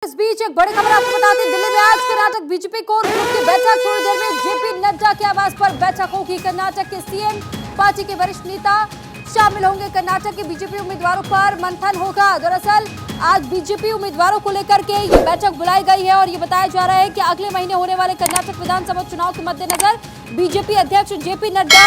इस बीच एक बड़ी खबर आपको बता दें, दिल्ली में आज कर्नाटक बीजेपी कोर ग्रुप की बैठक। थोड़ी देर में जेपी नड्डा के आवास पर बैठक होगी। कर्नाटक के सीएम, पार्टी के वरिष्ठ नेता शामिल होंगे। कर्नाटक के बीजेपी उम्मीदवारों पर मंथन होगा। दरअसल आज बीजेपी उम्मीदवारों को लेकर के ये बैठक बुलाई गई है और ये बताया जा रहा है कि अगले महीने होने वाले कर्नाटक विधानसभा चुनाव के मद्देनजर बीजेपी अध्यक्ष जेपी नड्डा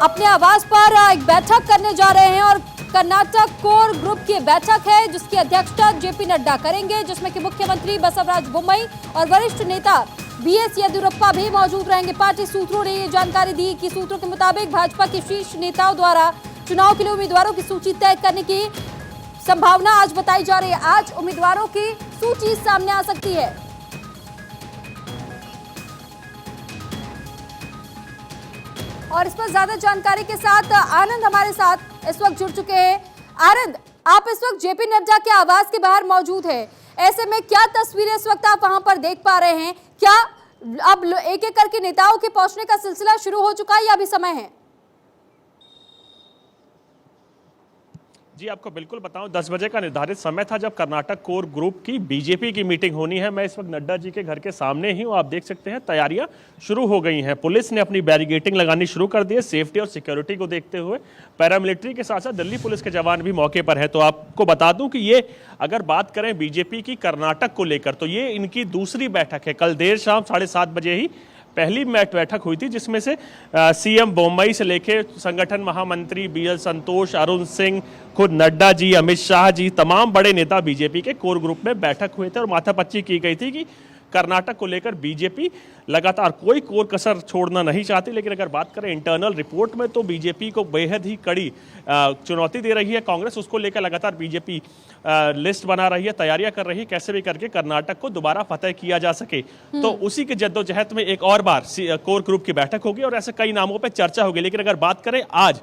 अपने आवास पर एक बैठक करने जा रहे हैं और कर्नाटक कोर ग्रुप की बैठक है जिसकी अध्यक्षता जेपी नड्डा करेंगे, जिसमें कि मुख्यमंत्री बसवराज बोम्मई और वरिष्ठ नेता बीएस येदियुरप्पा भी मौजूद रहेंगे। पार्टी सूत्रों ने ये जानकारी दी कि सूत्रों के मुताबिक भाजपा के शीर्ष नेताओं द्वारा चुनाव के लिए उम्मीदवारों की सूची तय करने की संभावना आज बताई जा रही है। आज उम्मीदवारों की सूची सामने आ सकती है। और इस पर ज्यादा जानकारी के साथ आनंद हमारे साथ इस वक्त जुड़ चुके हैं। आनंद, आप इस वक्त जेपी नड्डा के आवास के बाहर मौजूद हैं। ऐसे में क्या तस्वीरें इस वक्त आप वहां पर देख पा रहे हैं? क्या अब एक एक करके नेताओं के पहुंचने का सिलसिला शुरू हो चुका है या अभी समय है? जी, आपको बिल्कुल बताऊं, 10 बजे का निर्धारित समय था जब कर्नाटक कोर ग्रुप की बीजेपी की मीटिंग होनी है। मैं इस वक्त नड्डा जी के घर के सामने ही हूं। आप देख सकते हैं तैयारियां शुरू हो गई हैं। पुलिस ने अपनी बैरिकेडिंग लगानी शुरू कर दी है। सेफ्टी और सिक्योरिटी को देखते हुए पैरामिलिट्री के साथ साथ दिल्ली पुलिस के जवान भी मौके पर है। तो आपको बता दूं कि ये अगर बात करें बीजेपी की कर्नाटक को लेकर तो ये इनकी दूसरी बैठक है। कल देर शाम 7:30 बजे ही पहली बैठक हुई थी जिसमें से सीएम बोम्मई से लेके संगठन महामंत्री बीएल संतोष, अरुण सिंह, खुद नड्डा जी, अमित शाह जी, तमाम बड़े नेता बीजेपी के कोर ग्रुप में बैठक हुए थे और माथापच्ची की गई थी कि कर्नाटक को लेकर बीजेपी लगातार कोई कोर कसर छोड़ना नहीं चाहती। लेकिन अगर बात करें इंटरनल रिपोर्ट में तो बीजेपी को बेहद ही कड़ी चुनौती दे रही है कांग्रेस। उसको लेकर लगातार बीजेपी लिस्ट बना रही है, तैयारियां कर रही है कैसे भी करके कर्नाटक को दोबारा फतेह किया जा सके। तो उसी के जद्दोजहद में एक और बार कोर ग्रुप की बैठक होगी और ऐसे कई नामों पर चर्चा होगी। लेकिन अगर बात करें आज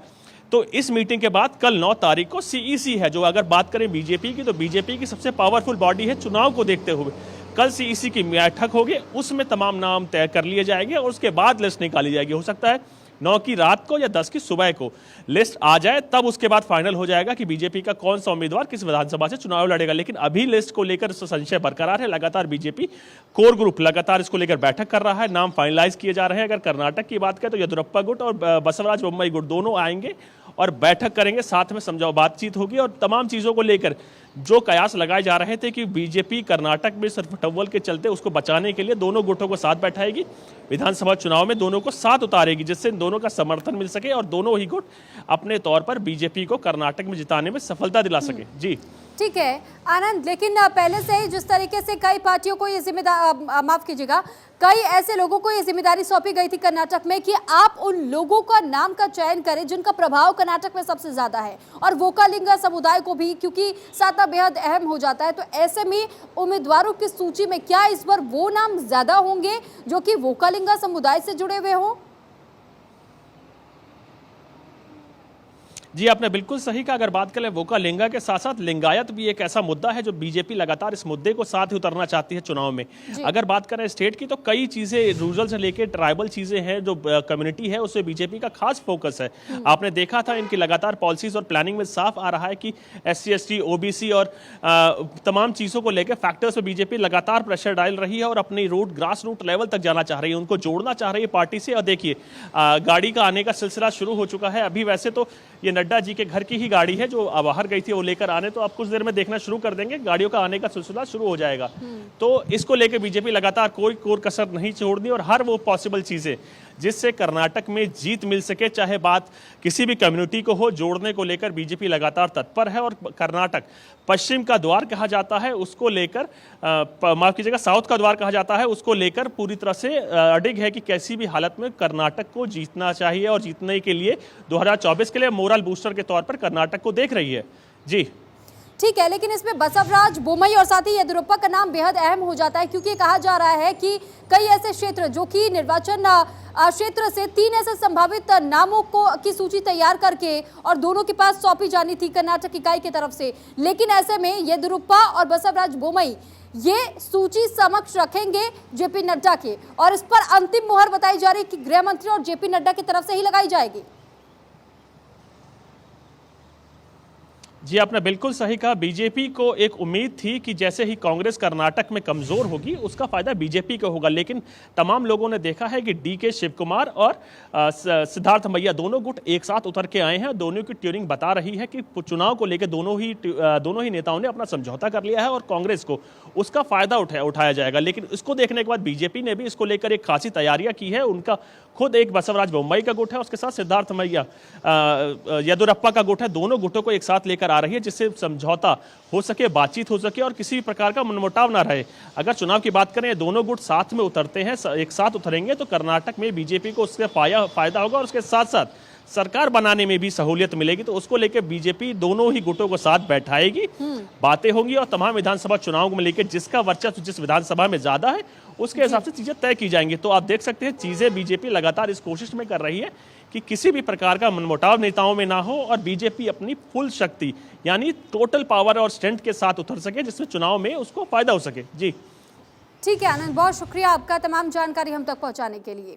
तो इस मीटिंग के बाद कल 9 तारीख को सीईसी है, जो अगर बात करें बीजेपी की तो बीजेपी की सबसे पावरफुल बॉडी है। चुनाव को देखते हुए कल सीईसी की बैठक होगी, उसमें तमाम नाम तय कर लिए जाएंगे और उसके बाद लिस्ट निकाली जाएगी। हो सकता है 9 की रात को या 10 की सुबह को लिस्ट आ जाए, तब उसके बाद फाइनल हो जाएगा कि बीजेपी का कौन सा उम्मीदवार किस विधानसभा से चुनाव लड़ेगा। लेकिन अभी लिस्ट को लेकर संशय बरकरार है। लगातार बीजेपी कोर ग्रुप लगातार इसको लेकर बैठक कर रहा है, नाम फाइनलाइज किए जा रहे हैं। अगर कर्नाटक की बात करें तो येदियुरप्पा गुट और बसवराज बोम्मई गुट दोनों आएंगे और बैठक करेंगे, साथ में समझौता बातचीत होगी और तमाम चीज़ों को लेकर जो कयास लगाए जा रहे थे कि बीजेपी कर्नाटक में सिर्फ टव्वल के चलते उसको बचाने के लिए दोनों गुटों को साथ बैठाएगी, विधानसभा चुनाव में दोनों को साथ उतारेगी जिससे दोनों का समर्थन मिल सके और दोनों ही गुट अपने तौर पर बीजेपी को कर्नाटक में जिताने में सफलता दिला सके। जी ठीक है आनंद, लेकिन पहले से ही जिस तरीके से कई पार्टियों को ये जिम्मेदारी, माफ कीजिएगा, कई ऐसे लोगों को ये जिम्मेदारी सौंपी गई थी कर्नाटक में कि आप उन लोगों का नाम का चयन करें जिनका प्रभाव कर्नाटक में सबसे ज्यादा है और वोकालिंगा समुदाय को भी, क्योंकि साता बेहद अहम हो जाता है। तो ऐसे में उम्मीदवारों की सूची में क्या इस बार वो नाम ज्यादा होंगे जो कि वोकालिंगा समुदाय से जुड़े हुए हों? जी, आपने बिल्कुल सही कहा। अगर बात करें वोकालिंगा के साथ साथ लिंगायत भी एक ऐसा मुद्दा है जो बीजेपी लगातार इस मुद्दे को साथ ही उतरना चाहती है चुनाव में। अगर बात करें स्टेट की तो कई चीजें रूरल से लेकर ट्राइबल चीजें हैं, जो कम्युनिटी है उससे बीजेपी का खास फोकस है। आपने देखा था इनकी लगातार पॉलिसीज और प्लानिंग में साफ आ रहा है कि SC ST OBC और तमाम चीजों को लेकर फैक्टर्स पर बीजेपी लगातार प्रेशर डाल रही है और अपनी ग्रास रूट लेवल तक जाना चाह रही है, उनको जोड़ना चाह रही है पार्टी से। और देखिए गाड़ी का आने का सिलसिला शुरू हो चुका है। अभी वैसे तो ये नड्डा जी के घर की ही गाड़ी है जो बाहर गई थी, वो लेकर आने, तो आप कुछ देर में देखना शुरू कर देंगे, गाड़ियों का आने का सिलसिला शुरू हो जाएगा। तो इसको लेकर बीजेपी लगातार कोई कोर कसर नहीं छोड़नी और हर वो पॉसिबल चीजें जिससे कर्नाटक में जीत मिल सके, चाहे बात किसी भी कम्युनिटी को हो, जोड़ने को लेकर बीजेपी लगातार तत्पर है। और कर्नाटक पश्चिम का द्वार कहा जाता है, उसको लेकर माफ कीजिएगा साउथ का द्वार कहा जाता है, उसको लेकर पूरी तरह से अडिग है कि कैसी भी हालत में कर्नाटक को जीतना चाहिए और जीतने के लिए 2024 के लिए मोरल बूस्टर के तौर पर कर्नाटक को देख रही है। जी ठीक है, लेकिन इसमें बसवराज बोम्मई और साथ ही येदियुरप्पा का नाम बेहद अहम हो जाता है क्योंकि कहा जा रहा है कि कई ऐसे क्षेत्र जो कि निर्वाचन क्षेत्र से 3 ऐसे संभावित नामों को की सूची तैयार करके और दोनों के पास सौंपी जानी थी कर्नाटक इकाई की तरफ से। लेकिन ऐसे में येदियुरप्पा और बसवराज बोम्मई ये सूची समक्ष रखेंगे जेपी नड्डा के और इस पर अंतिम मुहर बताई जा रही है कि गृह मंत्री और जेपी नड्डा की तरफ से ही लगाई जाएगी। जी, आपने बिल्कुल सही कहा। बीजेपी को एक उम्मीद थी कि जैसे ही कांग्रेस कर्नाटक में कमजोर होगी उसका फायदा बीजेपी को होगा, लेकिन तमाम लोगों ने देखा है कि डीके शिव कुमार और सिद्धार्थ मैया दोनों गुट एक साथ उतर के आए हैं। दोनों की ट्यूनिंग बता रही है कि चुनाव को लेकर दोनों ही नेताओं ने अपना समझौता कर लिया है और कांग्रेस को उसका फायदा उठाया जाएगा। लेकिन इसको देखने के बाद बीजेपी ने भी इसको लेकर एक खासी तैयारियां की है। उनका खुद एक बसवराज बोम्मई का गुट है, उसके साथ सिद्धार्थ मैया येदुरप्पा का गुट है। दोनों गुटों को एक साथ लेकर आ रही है जिससे समझौता हो सके, बातचीत हो सके और किसी भी प्रकार का मनमुटाव ना रहे। अगर चुनाव की बात करें, दोनों गुट साथ में उतरते हैं, एक साथ उतरेंगे तो कर्नाटक में बीजेपी को उससे फायदा होगा और उसके साथ साथ सरकार बनाने में भी सहूलियत मिलेगी। तो उसको लेकर बीजेपी दोनों ही गुटों को साथ बैठाएगी, बातें होंगी और तमाम विधानसभा चुनाव को लेकर जिसका वर्चस्व जिस विधानसभा में ज्यादा है उसके हिसाब से चीजें तय की जाएंगी। तो आप देख सकते हैं चीजें बीजेपी लगातार इस कोशिश में कर रही है कि किसी भी प्रकार का मनमुटाव नेताओं में ना हो और बीजेपी अपनी फुल शक्ति यानी टोटल पावर और स्ट्रेंथ के साथ उतर सके जिसमें चुनाव में उसको फायदा हो सके। जी ठीक है आनंद, बहुत शुक्रिया आपका तमाम जानकारी हम तक पहुंचाने के लिए।